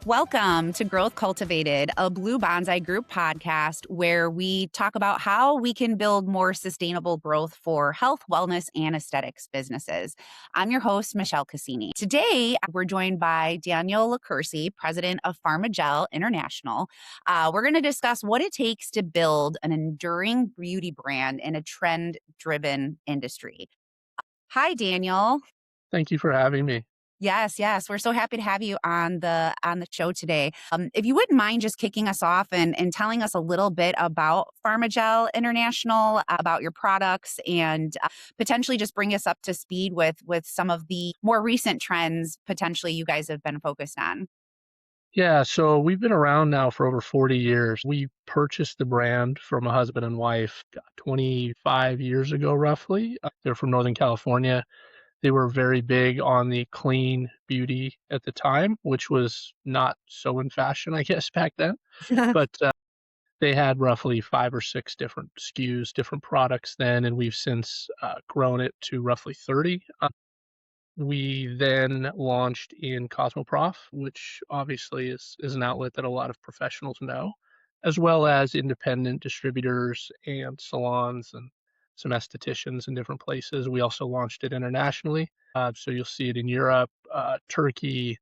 Welcome to Growth Cultivated, a Blue Bonsai Group podcast where we talk about how we can build more sustainable growth for health, wellness, and aesthetics businesses. I'm your host, Michelle Cassini. Today, we're joined by Daniel Licursi, president of PharmaGel International. We're going to discuss what it takes to build an enduring beauty brand in a trend-driven industry. Hi, Daniel. Thank you for having me. Yes. We're so happy to have you on the show today. If you wouldn't mind just kicking us off and telling us a little bit about PharmaGel International, about your products, and potentially just bring us up to speed with some of the more recent trends potentially you guys have been focused on. Yeah, so we've been around now for over 40 years. We purchased the brand from a husband and wife 25 years ago, roughly. They're from Northern California. They were very big on the clean beauty at the time, which was not so in fashion, I guess, back then. But they had roughly 5 or 6 different SKUs, different products then, and we've since grown it to roughly 30. We then launched in Cosmoprof, which obviously is an outlet that a lot of professionals know, as well as independent distributors and salons and some estheticians in different places. We also launched it internationally. So you'll see it in Europe, Turkey,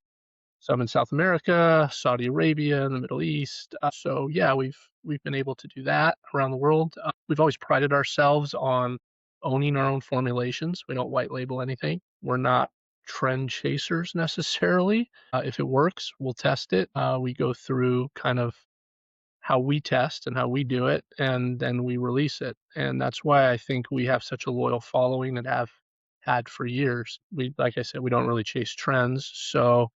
some in South America, Saudi Arabia, and the Middle East. So yeah, we've been able to do that around the world. We've always prided ourselves on owning our own formulations. We don't white label anything. We're not trend chasers necessarily. If it works, we'll test it. We go through kind of how we test and how we do it, and then we release it. And that's why I think we have such a loyal following and have had for years. Like I said, we don't really chase trends. So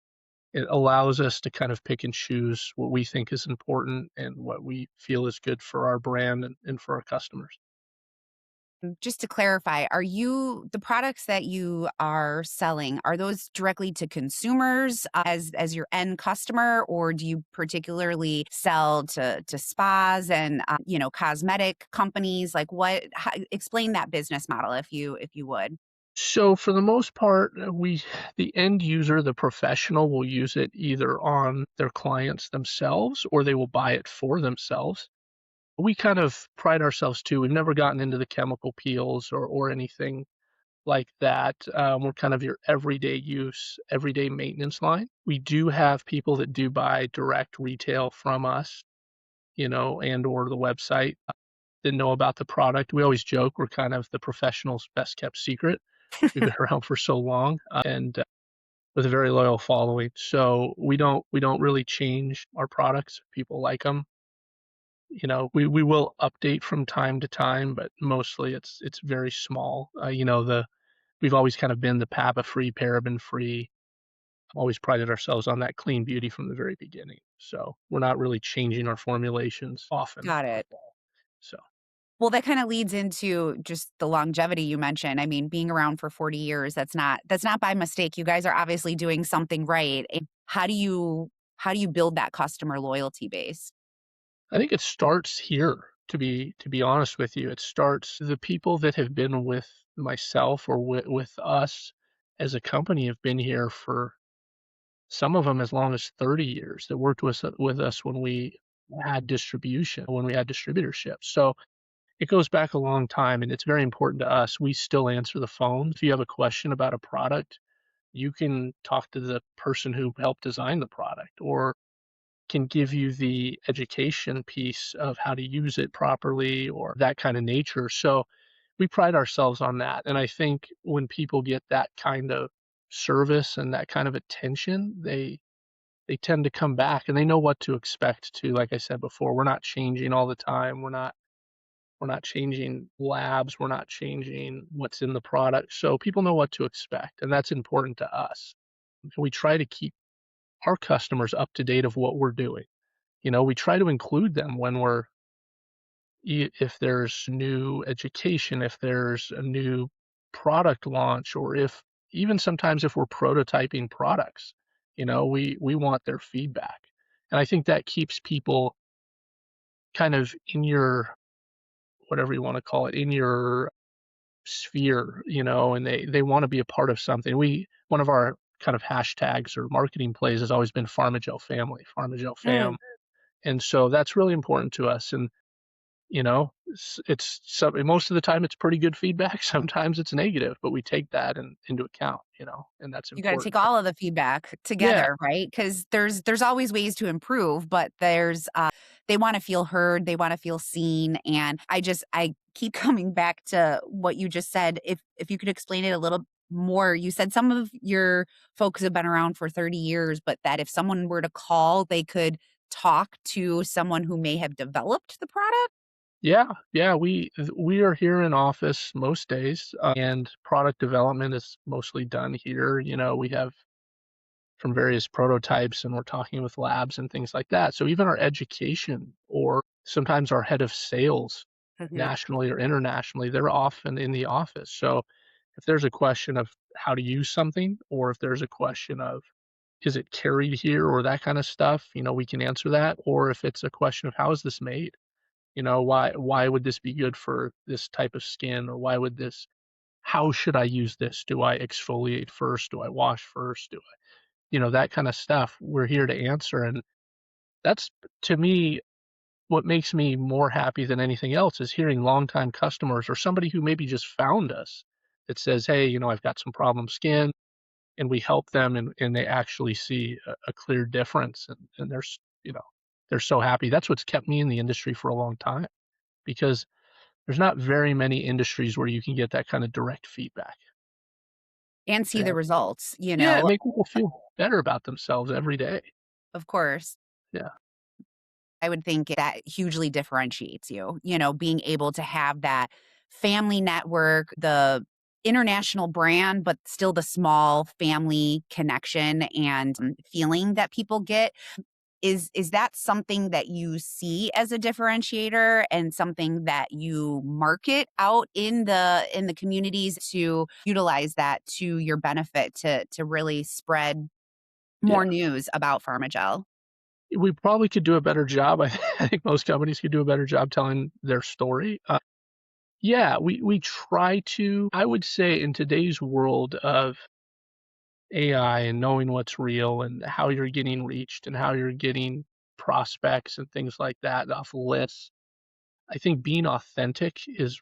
it allows us to kind of pick and choose what we think is important and what we feel is good for our brand and for our customers. Just to clarify, are the products that you are selling, are those directly to consumers as your end customer, or do you particularly sell to spas and cosmetic companies? Like explain that business model if you would. So for the most part, the end user, the professional, will use it either on their clients themselves or they will buy it for themselves. We kind of pride ourselves too. We've never gotten into the chemical peels or anything like that. We're kind of your everyday use, everyday maintenance line. We do have people that do buy direct retail from us, and or the website that know about the product. We always joke we're kind of the professional's best kept secret. We've been around for so long, and with a very loyal following. So we don't really change our products. People like them. We will update from time to time, but mostly it's very small. We've always kind of been the PABA free, paraben free. Always prided ourselves on that clean beauty from the very beginning. So we're not really changing our formulations often. Got it. So Well, that kind of leads into just the longevity you mentioned. I mean, being around for 40 years, that's not by mistake. You guys are obviously doing something right. And how do you build that customer loyalty base? I think it starts here. To be honest with you, it starts the people that have been with myself or with us as a company have been here for some of them as long as 30 years that worked with us when we had distribution, when we had distributorship. So it goes back a long time and it's very important to us. We still answer the phone. If you have a question about a product, you can talk to the person who helped design the product or can give you the education piece of how to use it properly or that kind of nature. So we pride ourselves on that. And I think when people get that kind of service and that kind of attention, they tend to come back and they know what to expect too. Like I said before, we're not changing all the time. We're not changing labs. We're not changing what's in the product. So people know what to expect. And that's important to us. We try to keep our customers up to date of what we're doing. We try to include them when if there's new education, if there's a new product launch, or if even sometimes if we're prototyping products, we want their feedback. And I think that keeps people kind of in your, whatever you want to call it, in your sphere, and they want to be a part of something. One of our kind of hashtags or marketing plays has always been PharmaGel Family, PharmaGel Mm. Fam, and so that's really important to us. And it's some most of the time it's pretty good feedback. Sometimes it's negative, but we take that into account, and that's You gotta important. take all of the feedback Yeah, together, right? Because there's always ways to improve, but they wanna feel heard, they wanna feel seen, and I keep coming back to what you just said. If you could explain it a little more, you said some of your folks have been around for 30 years, but that if someone were to call, they could talk to someone who may have developed the product? yeah, yeah. We are here in office most days, and product development is mostly done here. We have from various prototypes, and we're talking with labs and things like that. So even our education, or sometimes our head of sales, Mhm. nationally or internationally, they're often in the office. So if there's a question of how to use something, or if there's a question of is it carried here or that kind of stuff, we can answer that. Or if it's a question of how is this made, why would this be good for this type of skin, or how should I use this? Do I exfoliate first? Do I wash first? That kind of stuff we're here to answer. And that's, to me, what makes me more happy than anything else is hearing longtime customers or somebody who maybe just found us that says, hey, I've got some problem skin, and we help them, and they actually see a clear difference, and they're so happy. That's what's kept me in the industry for a long time, because there's not very many industries where you can get that kind of direct feedback. And see the And results, yeah, make people feel better about themselves every day. of course. Yeah, I would think that hugely differentiates you, being able to have that family network, the international brand, but still the small family connection and feeling that people get. Is that something that you see as a differentiator and something that you market out in the communities to utilize that to your benefit to really spread yeah. more news about PharmaGel? We probably could do a better job. I think most companies could do a better job telling their story. Yeah, we try to. I would say in today's world of AI and knowing what's real and how you're getting reached and how you're getting prospects and things like that off lists, I think being authentic is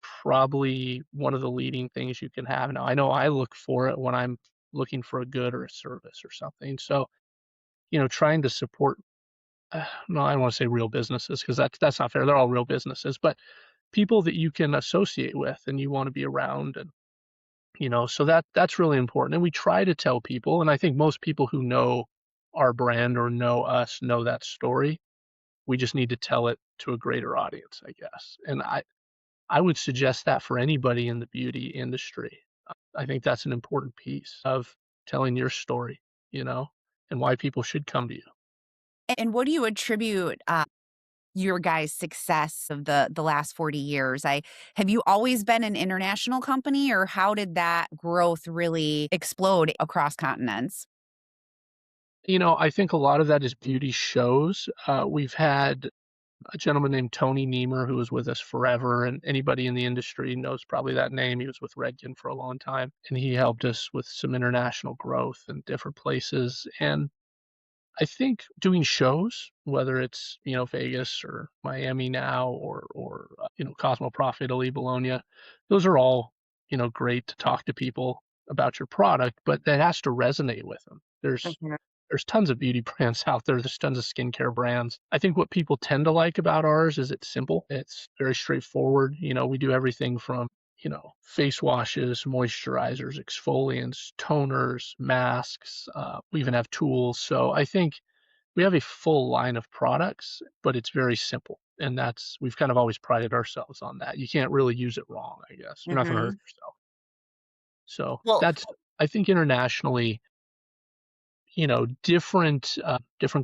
probably one of the leading things you can have. Now, I know I look for it when I'm looking for a good or a service or something. So, trying to support, no, I don't want to say real businesses, because that's not fair. They're all real businesses, but people that you can associate with and you want to be around. And so that's really important. And we try to tell people, and I think most people who know our brand or know us know that story. We just need to tell it to a greater audience, I guess. And I would suggest that for anybody in the beauty industry. I think that's an important piece of telling your story, you know, and why people should come to you. And what do you attribute your guys' success of the last 40 years? Have you always been an international company, or how did that growth really explode across continents? I think a lot of that is beauty shows. We've had a gentleman named Tony Niemer who was with us forever, and anybody in the industry knows probably that name. He was with Redken for a long time, and he helped us with some international growth in different places. And I think doing shows, whether it's, Vegas or Miami now, or Cosmoprof Italy, Bologna, those are all, great to talk to people about your product, but that has to resonate with them. There's tons of beauty brands out there. There's tons of skincare brands. I think what people tend to like about ours is it's simple. It's very straightforward. We do everything from, face washes, moisturizers, exfoliants, toners, masks. We even have tools. So I think we have a full line of products, but it's very simple. And we've kind of always prided ourselves on that. You can't really use it wrong, I guess. You're not going to hurt Mhm. yourself. So Well, I think internationally, different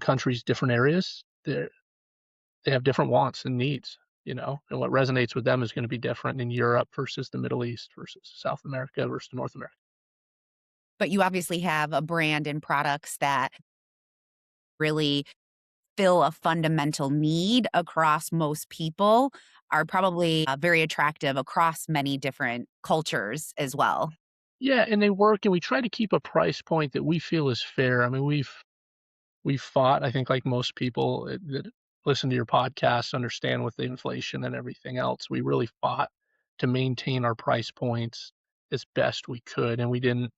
countries, different areas, they have different wants and needs, and what resonates with them is going to be different in Europe versus the Middle East versus South America versus North America. but you obviously have a brand and products that really fill a fundamental need across most people, are probably very attractive across many different cultures as well. Yeah, and they work, and we try to keep a price point that we feel is fair. I mean, we've fought, I think, like most people that listen to your podcast understand with the inflation and everything else. We really fought to maintain our price points as best we could, and we didn't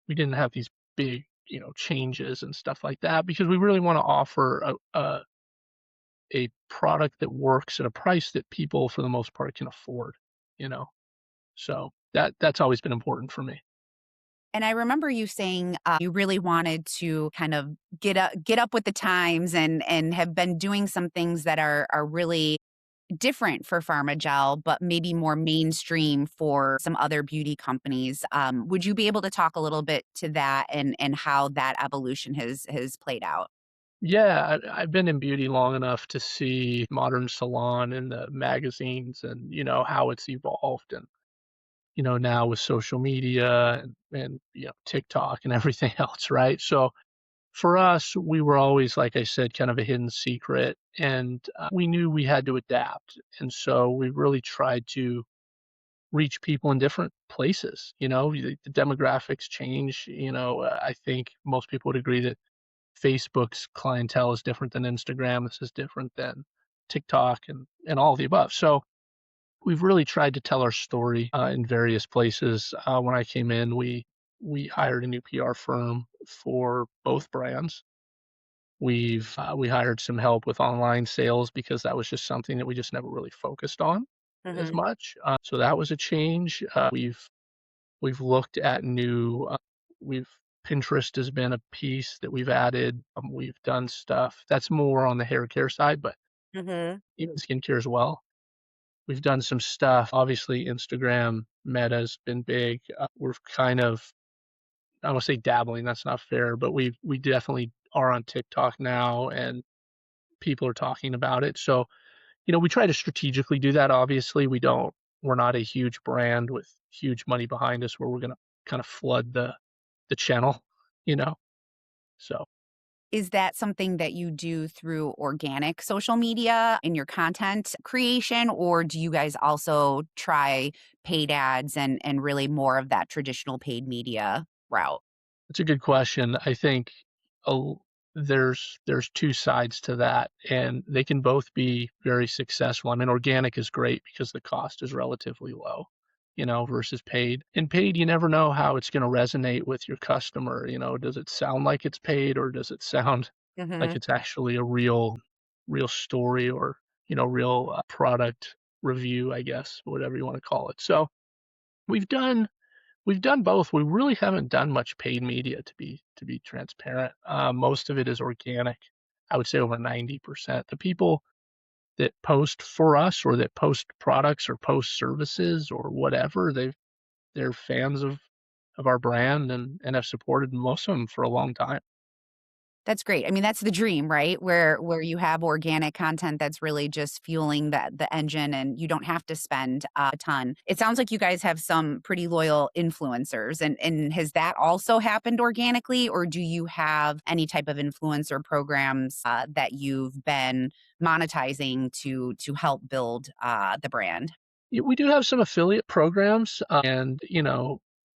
have these big, changes and stuff like that because we really want to offer a product that works at a price that people, for the most part, can afford. You know, so that's always been important for me. And I remember you saying, you really wanted to kind of get up with the times and have been doing some things that are really different for PharmaGel, but maybe more mainstream for some other beauty companies. Would you be able to talk a little bit to that and how that evolution has played out? Yeah, I've been in beauty long enough to see modern salon in the magazines and, how it's evolved and, now with social media and TikTok and everything else, right? So for us, we were always, like I said, kind of a hidden secret and we knew we had to adapt. And so we really tried to reach people in different places. The demographics change. I think most people would agree that Facebook's clientele is different than Instagram. This is different than TikTok and all of the above. So we've really tried to tell our story in various places. When I came in, we hired a new PR firm for both brands. We hired some help with online sales because that was just something that we just never really focused on as Mhm. much. So that was a change. We've looked at new. We've Pinterest has been a piece that we've added. We've done stuff that's more on the hair care side, but Mhm. even skincare as well. We've done some stuff. Obviously, Instagram Meta's been big. We're kind of, I don't want to say dabbling. That's not fair, but we definitely are on TikTok now, and people are talking about it. So we try to strategically do that. Obviously, we're not a huge brand with huge money behind us where we're going to kind of flood the channel, you know. So Is that something that you do through organic social media in your content creation, or do you guys also try paid ads and really more of that traditional paid media route? it's a good question. I think a, there's two sides to that, and they can both be very successful. I mean, organic is great because the cost is relatively low, versus paid. And paid, you never know how it's going to resonate with your customer. Does it sound like it's paid, or does it sound like Mhm. it's actually a real story, or real product review, I guess, whatever you want to call it. So we've done We've done both. We really haven't done much paid media to be transparent. Most of it is organic. I would say over 90%. The people that post for us or that post products or post services or whatever, they're fans of our brand and have supported most of them for a long time. That's great. I mean, that's the dream, right? Where you have organic content that's really just fueling the engine and you don't have to spend a ton. It sounds like you guys have some pretty loyal influencers and has that also happened organically or do you have any type of influencer programs that you've been monetizing to help build the brand? We do have some affiliate programs, and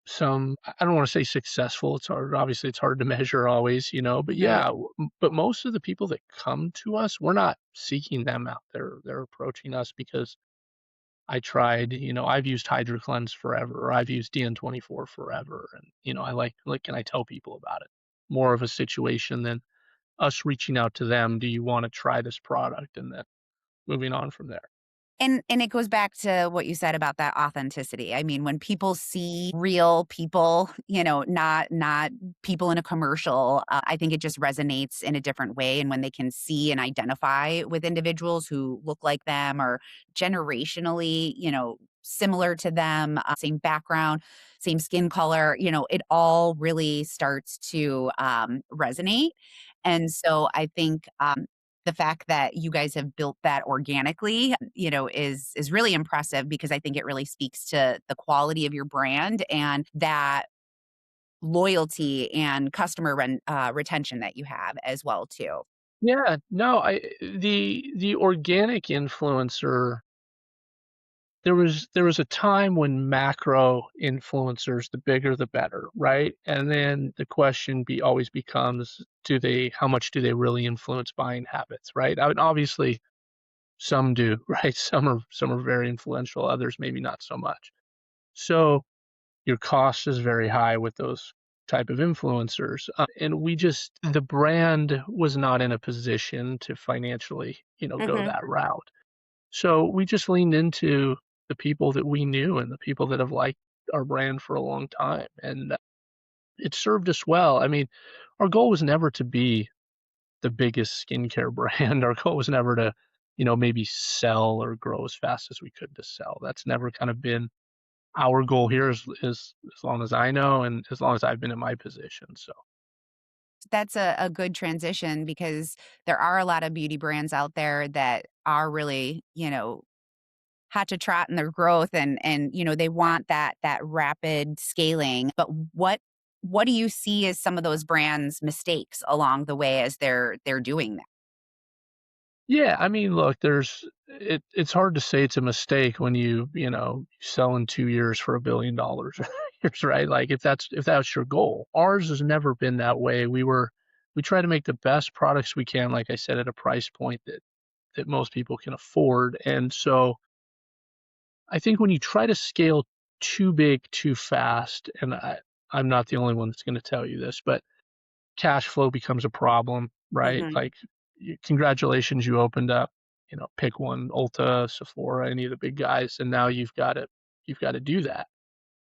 some. I don't want to say successful. It's hard. Obviously, it's hard to measure always, but Mhm. yeah. But most of the people that come to us, we're not seeking them out. They're approaching us because I tried. I've used Hydro Cleanse forever, or I've used DN24 forever, and I like. Can I tell people about it? More of a situation than us reaching out to them. Do you want to try this product, and then moving on from there. And it goes back to what you said about that authenticity. I mean, when people see real people, not people in a commercial, I think it just resonates in a different way. And when they can see and identify with individuals who look like them or generationally, similar to them, same background, same skin color, it all really starts to resonate. And so I think the fact that you guys have built that organically, is really impressive because I think it really speaks to the quality of your brand and that loyalty and customer retention that you have as well too. Yeah, no, the organic influencer there was a time when macro influencers, the bigger the better, right? And then the question always becomes, how much do they really influence buying habits, right? I mean, obviously some do, right? Some are very influential, others maybe not so much. So your cost is very high with those type of influencers. And the brand was not in a position to financially, go Hmm. that route. So we just leaned into the people that we knew and the people that have liked our brand for a long time. And it served us well. I mean, our goal was never to be the biggest skincare brand. Our goal was never to, maybe sell or grow as fast as we could to sell. That's never kind of been our goal here as long as I know and as long as I've been in my position. So That's a good transition because there are a lot of beauty brands out there that are really, hot to trot in their growth and they want that rapid scaling. But what do you see as some of those brands' mistakes along the way as they're doing that? yeah, I mean, look, it's hard to say it's a mistake when you sell in 2 years for $1 billion, right? Like if that's your goal. Ours has never been that way. We try to make the best products we can, like I said, at a price point that most people can afford. And so I think when you try to scale too big too fast, and I'm not the only one that's going to tell you this, but cash flow becomes a problem, right? Mhm. Like, congratulations, you opened up, pick one, Ulta, Sephora, any of the big guys, and now you've got to do that.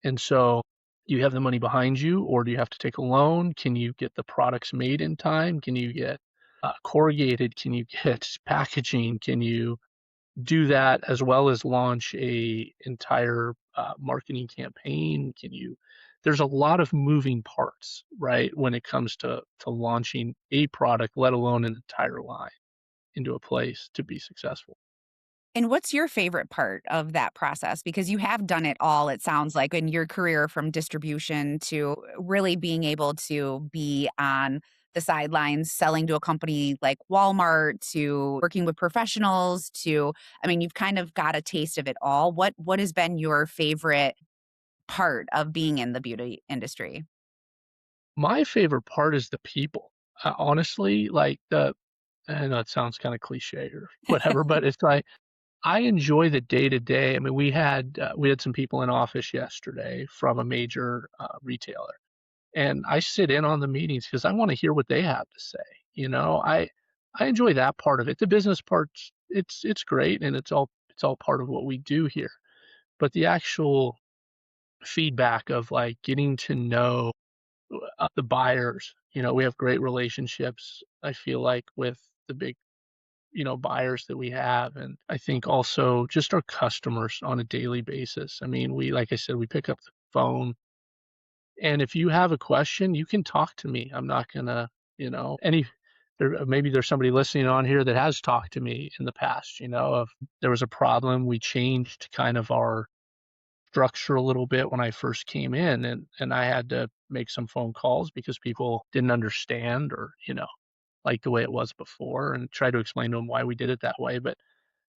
And so, do you have the money behind you, or do you have to take a loan? Can you get the products made in time? Can you get corrugated? Can you get packaging? Can you do that as well as launch a entire marketing campaign? There's a lot of moving parts, right, when it comes to launching a product, let alone an entire line into a place to be successful. And what's your favorite part of that process? Because you have done it all, it sounds like, in your career from distribution to really being able to be on the sidelines, selling to a company like Walmart, to working with professionals, to, I mean, you've kind of got a taste of it all. What has been your favorite part of being in the beauty industry? My favorite part is the people. Honestly, like I know it sounds kind of cliche or whatever, but it's like I enjoy the day to day. I mean, we had some people in office yesterday from a major retailer, and I sit in on the meetings because I want to hear what they have to say. I enjoy that part of it. The business part's it's great, and it's all part of what we do here. But the actual feedback of like getting to know the buyers, we have great relationships. I feel like with the big buyers that we have, and I think also just our customers on a daily basis. I mean, like I said, we pick up the phone, and if you have a question, you can talk to me. I'm not gonna, any there maybe there's somebody listening on here that has talked to me in the past, if there was a problem, we changed kind of our structure a little bit when I first came in, and I had to make some phone calls because people didn't understand or, like the way it was before, and try to explain to them why we did it that way. But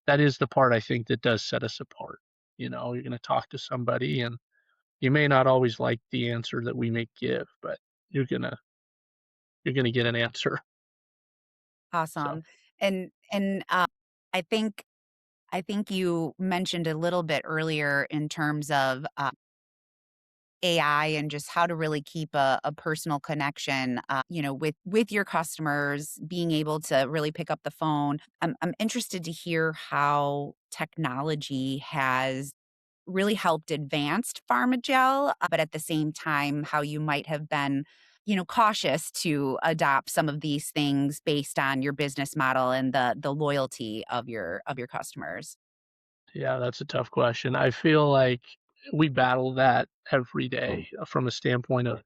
that is the part I think that does set us apart. You're gonna talk to somebody, and you may not always like the answer that we may give, but you're gonna you're gonna get an answer. So Awesome. And I think you mentioned a little bit earlier in terms of AI and just how to really keep a personal connection, with your customers, being able to really pick up the phone. I'm interested to hear how technology has really helped advanced PharmaGel, but at the same time, how you might have been, cautious to adopt some of these things based on your business model and the loyalty of your customers. yeah, that's a tough question. I feel like we battle that every day from a standpoint of,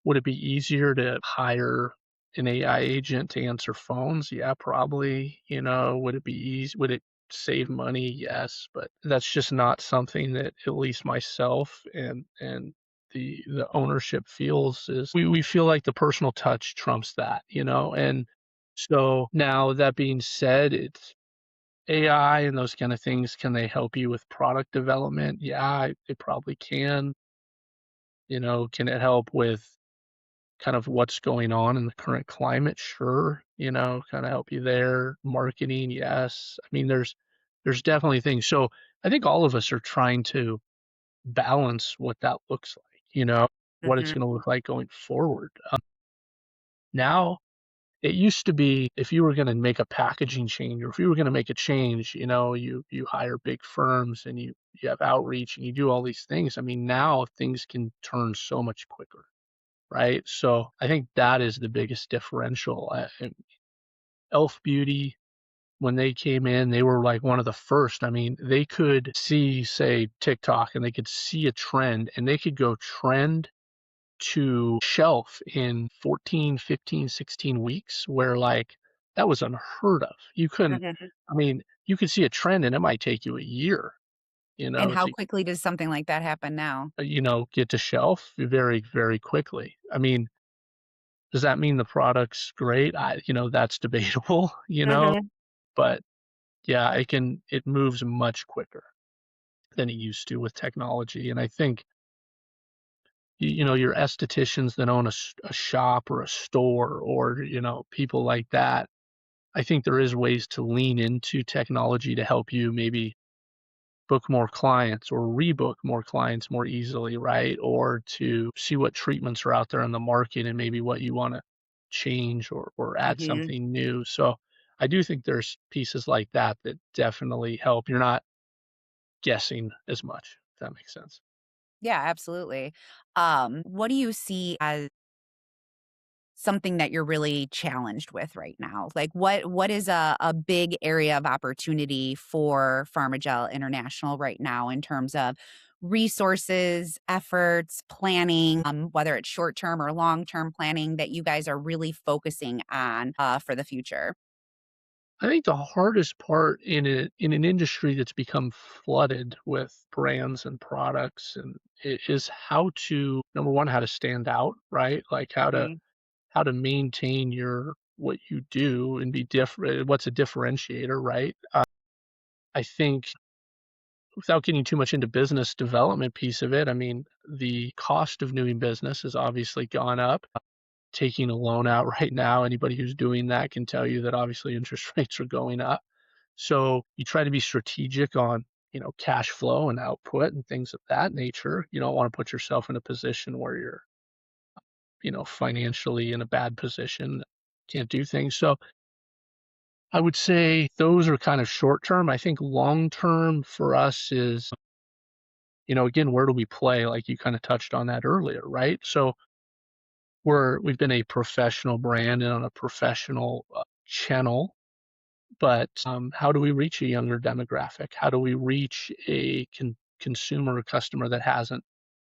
would it be easier to hire an AI agent to answer phones? Yeah, probably. Would it be easy? Would it save money? Yes, but that's just not something that at least myself and the ownership feels is we feel like the personal touch trumps that. And so now that being said, AI and those kind of things, can they help you with product development? Yeah, they probably can. Can it help with kind of what's going on in the current climate? Sure. Kind of help you there. Marketing, yes. I mean, there's definitely things. So I think all of us are trying to balance what that looks like, what it's Mhm, going to look like going forward. Now, it used to be if you were going to make a packaging change or if you were going to make a change, you hire big firms and you have outreach and you do all these things. I mean, now things can turn so much quicker, right? So I think that is the biggest differential. And Elf Beauty, when they came in, they were like one of the first. I mean, they could see, say, TikTok, and they could see a trend, and they could go trend to shelf in 14, 15, 16 weeks, where like that was unheard of. You couldn't, mhm. I mean, you could see a trend and it might take you a year, And how to, quickly does something like that happen now? get to shelf very, very quickly. I mean, does that mean the product's great? That's debatable, Mhm. but yeah, it moves much quicker than it used to with technology. And I think, your estheticians that own a shop or a store or, people like that, I think there is ways to lean into technology to help you maybe book more clients or rebook more clients more easily, right? Or to see what treatments are out there in the market and maybe what you want to change or add Mhm. something new. So I do think there's pieces like that that definitely help. You're not guessing as much, if that makes sense. Yeah, absolutely. What do you see as something that you're really challenged with right now? Like what is a big area of opportunity for PharmaGel International right now in terms of resources, efforts, planning, whether it's short term or long term planning that you guys are really focusing on for the future? I think the hardest part in an industry that's become flooded with brands and products and is how to number one, how to stand out, right? Like Mhm. how to maintain your what you do and be different. What's a differentiator, right? I think without getting too much into business development piece of it, I mean, the cost of doing business has obviously gone up. Taking a loan out right now, anybody who's doing that can tell you that obviously interest rates are going up. So you try to be strategic on, cash flow and output and things of that nature. You don't want to put yourself in a position where you're, financially in a bad position, can't do things. So I would say those are kind of short term. I think long term for us is, again, where do we play? Like you kind of touched on that earlier, right? So we've been a professional brand and on a professional channel, but how do we reach a younger demographic? How do we reach a consumer or customer that hasn't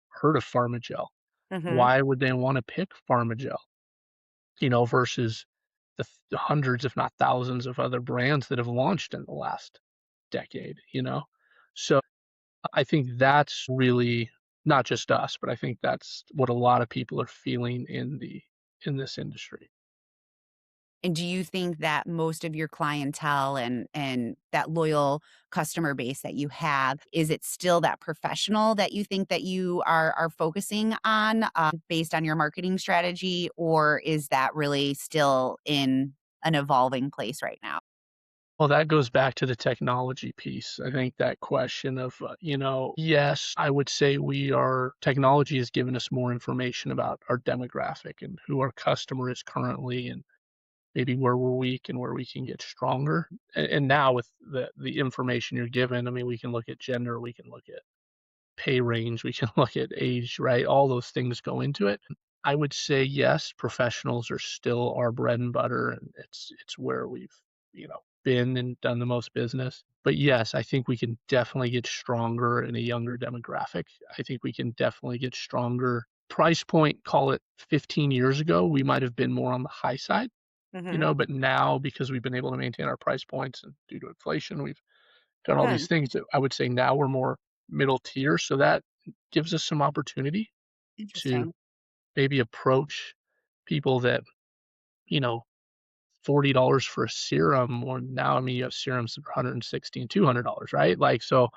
heard of PharmaGel? Mhm. Why would they want to pick PharmaGel? Versus the hundreds, if not thousands, of other brands that have launched in the last decade. So I think that's really not just us, but I think that's what a lot of people are feeling in this industry. And do you think that most of your clientele and that loyal customer base that you have, is it still that professional that you think that you are focusing on, based on your marketing strategy, or is that really still in an evolving place right now? Well, that goes back to the technology piece. I think that question of, yes, I would say technology has given us more information about our demographic and who our customer is currently and maybe where we're weak and where we can get stronger. And now with the information you're given, I mean, we can look at gender, we can look at pay range, we can look at age, right? All those things go into it. I would say yes, professionals are still our bread and butter, and it's where we've been and done the most business. But yes, I think we can definitely get stronger in a younger demographic. I think we can definitely get stronger. Price point, call it 15 years ago, we might have been more on the high side, Mhm. but now because we've been able to maintain our price points and due to inflation, we've done all these Good. things that I would say now we're more middle tier. So that gives us some opportunity to Interesting. maybe approach people that, you know, $40 for a serum, or now, I mean, you have serums that are 160 and $200, right? Like, so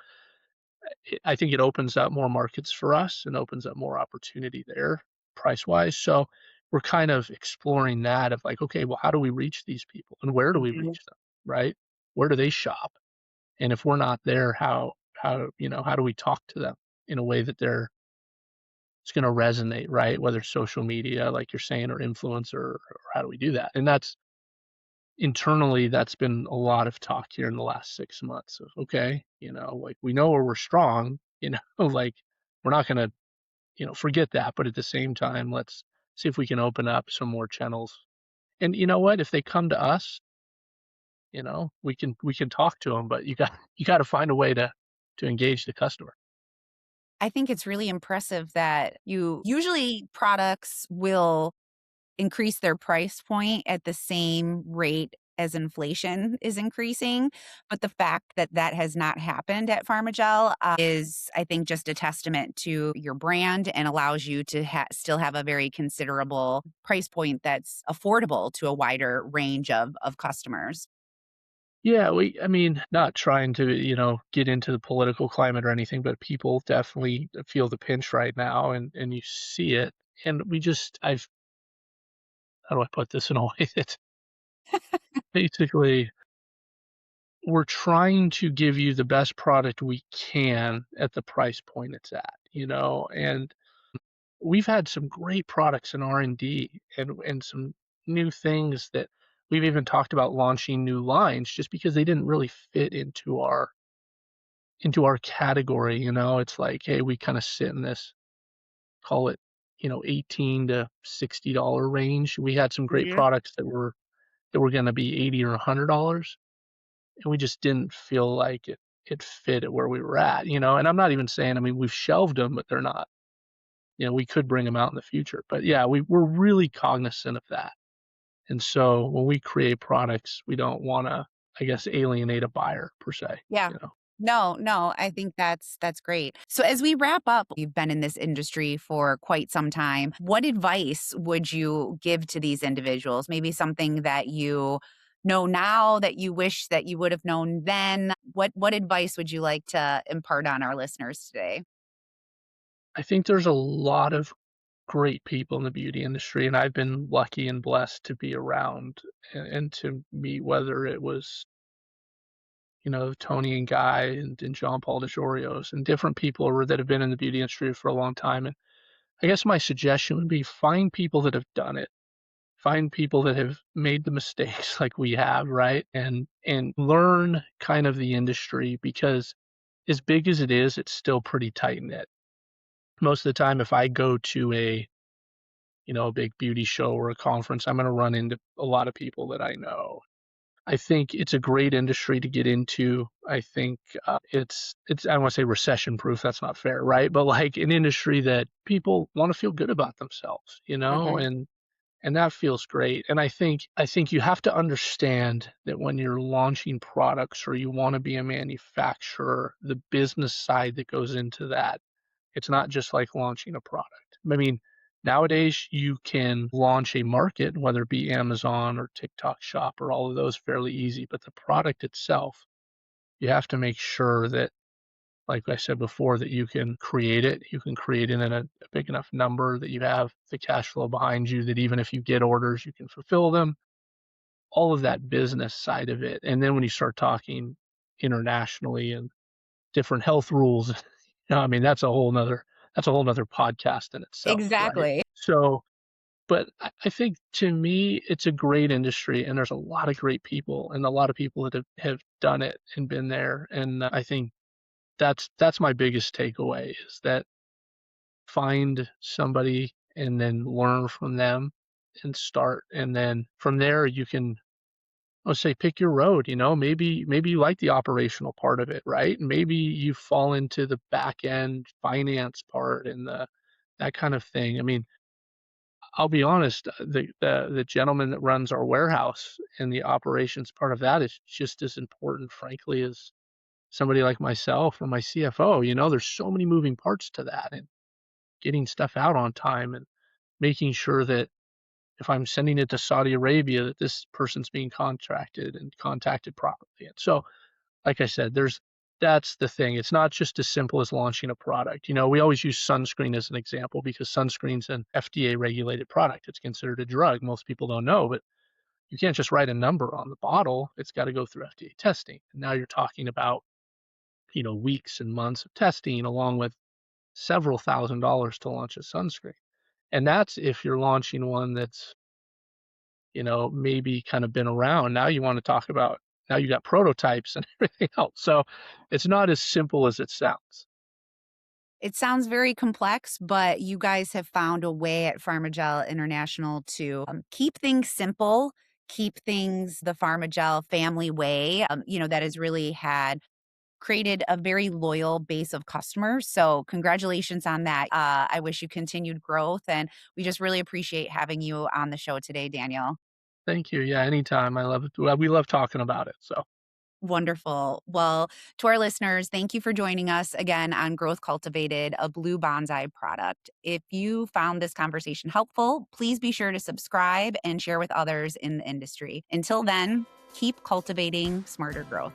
I think it opens up more markets for us and opens up more opportunity there price wise. So we're kind of exploring that of like, okay, well, how do we reach these people and where do we Mhm. reach them, right? Where do they shop? And if we're not there, how do we talk to them in a way that it's going to resonate, right? Whether it's social media, like you're saying, or influencer, or how do we do that? And that's internally, that's been a lot of talk here in the last 6 months of, okay, like we know where we're strong, like we're not going to, forget that. But at the same time, let's see if we can open up some more channels. And you know what? If they come to us, we can talk to them, but you got to find a way to engage the customer. I think it's really impressive that you usually products will increase their price point at the same rate as inflation is increasing, but the fact that that has not happened at PharmaGel, is, I think, just a testament to your brand and allows you to still have a very considerable price point that's affordable to a wider range of customers. Yeah, I mean, not trying to, get into the political climate or anything, but people definitely feel the pinch right now, and you see it. And how do I put this in a way that basically we're trying to give you the best product we can at the price point it's at, and we've had some great products in R&D and some new things that we've even talked about launching new lines just because they didn't really fit into our category. It's like, hey, we kind of sit in this, call it, 18 to $60 range. We had some great Mhm. products that were going to be 80 or $100, and we just didn't feel like it fit at where we were at. And I'm not even saying, I mean, we've shelved them, but they're not, we could bring them out in the future. But yeah, we're really cognizant of that. And so when we create products, we don't want to, I guess, alienate a buyer per se, Yeah. you know. No, no, I think that's great. So as we wrap up, you've been in this industry for quite some time. What advice would you give to these individuals? Maybe something that you know now that you wish that you would have known then. What advice would you like to impart on our listeners today? I think there's a lot of great people in the beauty industry, and I've been lucky and blessed to be around and to meet, whether it was, Tony and Guy and John Paul DeJorios and different people that have been in the beauty industry for a long time. And I guess my suggestion would be find people that have done it. Find people that have made the mistakes like we have, right? And learn kind of the industry, because as big as it is, it's still pretty tight knit. Most of the time, if I go to a big beauty show or a conference, I'm going to run into a lot of people that I know. I think it's a great industry to get into. I think I don't want to say recession proof. That's not fair, right? But like an industry that people want to feel good about themselves, Mhm. and that feels great. And I think you have to understand that when you're launching products or you want to be a manufacturer, the business side that goes into that, it's not just like launching a product. I mean, nowadays you can launch a market, whether it be Amazon or TikTok Shop or all of those, fairly easy. But the product itself, you have to make sure that, like I said before, that you can create it. You can create it in a big enough number that you have the cash flow behind you, that even if you get orders, you can fulfill them. All of that business side of it. And then when you start talking internationally and different health rules, I mean, that's a whole nother podcast in itself, right? Exactly. So, but I think, to me, it's a great industry, and there's a lot of great people and a lot of people that have done it and been there. And I think that's my biggest takeaway, is that find somebody and then learn from them and start. And then from there, you can, let's say, pick your road. Maybe you like the operational part of it, right? Maybe you fall into the back end finance part and that kind of thing. I mean, I'll be honest, the gentleman that runs our warehouse and the operations part of that is just as important, frankly, as somebody like myself or my CFO. There's so many moving parts to that, and getting stuff out on time and making sure that if I'm sending it to Saudi Arabia, that this person's being contracted and contacted properly. And so, like I said, that's the thing. It's not just as simple as launching a product. We always use sunscreen as an example because sunscreen's an FDA regulated product. It's considered a drug. Most people don't know, but you can't just write a number on the bottle. It's got to go through FDA testing. And now you're talking about, weeks and months of testing along with several $1,000s to launch a sunscreen. And that's if you're launching one that's, maybe kind of been around. Now you want to talk about, now you got prototypes and everything else. So it's not as simple as it sounds. It sounds very complex, but you guys have found a way at PharmaGel International to keep things simple, keep things the PharmaGel family way, that has really had created a very loyal base of customers. So congratulations on that. I wish you continued growth, and we just really appreciate having you on the show today, Daniel. Thank you. Yeah, anytime. I love it. Well, we love talking about it. So Wonderful. Well, to our listeners, thank you for joining us again on Growth Cultivated, a blue bonsai product. If you found this conversation helpful, please be sure to subscribe and share with others in the industry. Until then, keep cultivating smarter growth.